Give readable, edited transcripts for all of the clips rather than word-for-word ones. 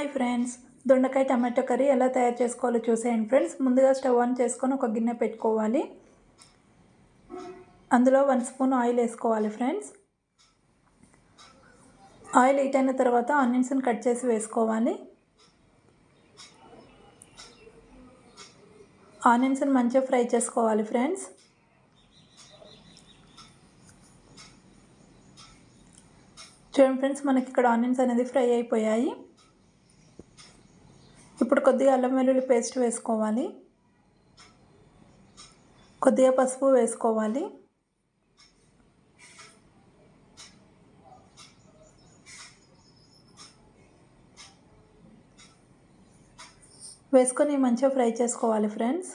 Hi friends, దొండకాయ tomato curry ఎలా తయారు చేసుకోవాలో చూసేయండి ఫ్రెండ్స్. ముందుగా స్టవ్ ఆన్ చేసుకొని ఒక గిన్నె పెట్టుకోవాలి. అందులో 1 స్పూన్ ఆయిల్ వేసుకోవాలి ఫ్రెండ్స్. ఆయిల్ హీట్ అయిన తర్వాత ఆనియన్స్ని కట్ చేసి వేసుకోవాలి. ఆనియన్స్ని మంచిగా ఫ్రై చేసుకోవాలి ఫ్రెండ్స్. చూడండి ఫ్రెండ్స్, మనకి ఇక్కడ ఆనియన్స్ అనేది ఫ్రై అయిపోయాయి. ఇప్పుడు కొద్దిగా అల్లం వెల్లుల్లి పేస్ట్ వేసుకోవాలి. కొద్దిగా పసుపు వేసుకోవాలి. వేసుకొని మంచిగా ఫ్రై చేసుకోవాలి ఫ్రెండ్స్.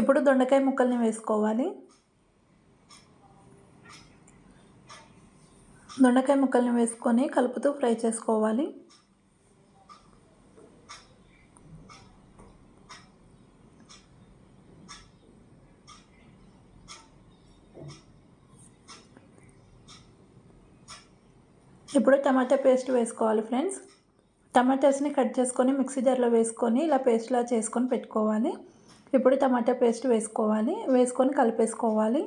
ఇప్పుడు దొండకాయ ముక్కల్ని వేసుకోవాలి. దొండకాయ ముక్కల్ని వేసుకొని కలుపుతూ ఫ్రై చేసుకోవాలి. ఇప్పుడు టమాటా పేస్ట్ వేసుకోవాలి ఫ్రెండ్స్. టమాటాస్ని కట్ చేసుకొని మిక్సీ జార్లో వేసుకొని ఇలా పేస్ట్లా చేసుకొని పెట్టుకోవాలి. ఇప్పుడు టమాటా పేస్ట్ వేసుకోవాలి. వేసుకొని కలిపేసుకోవాలి.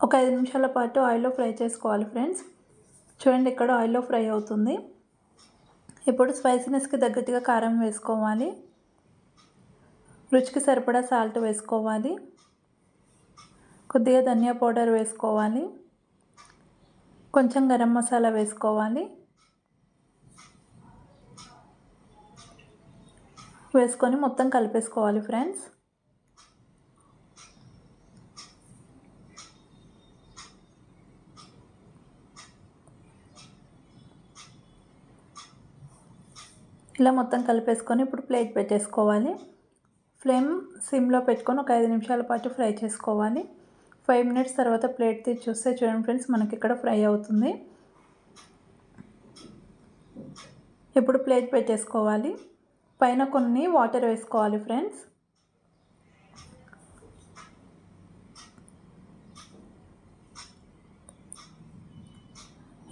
ఒక 5 నిమిషాల పాటు ఆయిల్లో ఫ్రై చేసుకోవాలి ఫ్రెండ్స్. చూడండి, ఇక్కడ ఆయిల్లో ఫ్రై అవుతుంది. ఇప్పుడు స్పైసీనెస్కి తగ్గట్టుగా కారం వేసుకోవాలి. రుచికి సరిపడా సాల్ట్ వేసుకోవాలి. కొద్దిగా ధనియా పౌడర్ వేసుకోవాలి. కొంచెం గరం మసాలా వేసుకోవాలి. వేసుకొని మొత్తం కలిపేసుకోవాలి ఫ్రెండ్స్. ఇలా మొత్తం కలిపేసుకొని ఇప్పుడు ప్లేట్ పెట్టేసుకోవాలి. ఫ్లేమ్ సిమ్లో పెట్టుకొని ఒక 5 నిమిషాల పాటు ఫ్రై చేసుకోవాలి. 5 మినిట్స్ తర్వాత ప్లేట్ తీసి చూస్తే చూడండి ఫ్రెండ్స్, మనకి ఇక్కడ ఫ్రై అవుతుంది. ఇప్పుడు ప్లేట్ పెట్టేసుకోవాలి. పైన కొన్ని వాటర్ వేసుకోవాలి ఫ్రెండ్స్.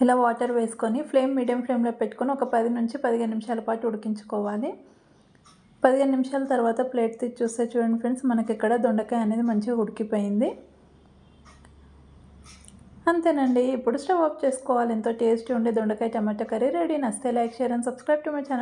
ఇలా వాటర్ వేసుకొని ఫ్లేమ్ మీడియం ఫ్లేమ్లో పెట్టుకొని ఒక 10 నుంచి 15 నిమిషాల పాటు ఉడికించుకోవాలి. 15 నిమిషాల తర్వాత ప్లేట్ తీసి చూస్తే చూడండి ఫ్రెండ్స్, మనకి ఇక్కడ దొండకాయ అనేది మంచిగా ఉడికిపోయింది. అంతేనండి, ఇప్పుడు స్టవ్ ఆఫ్ చేసుకోవాలి. ఎంతో టేస్టీ ఉండే దొండకాయ టమాటా కర్రీ రెడీ. నచ్చితే like, share and subscribe to my channel.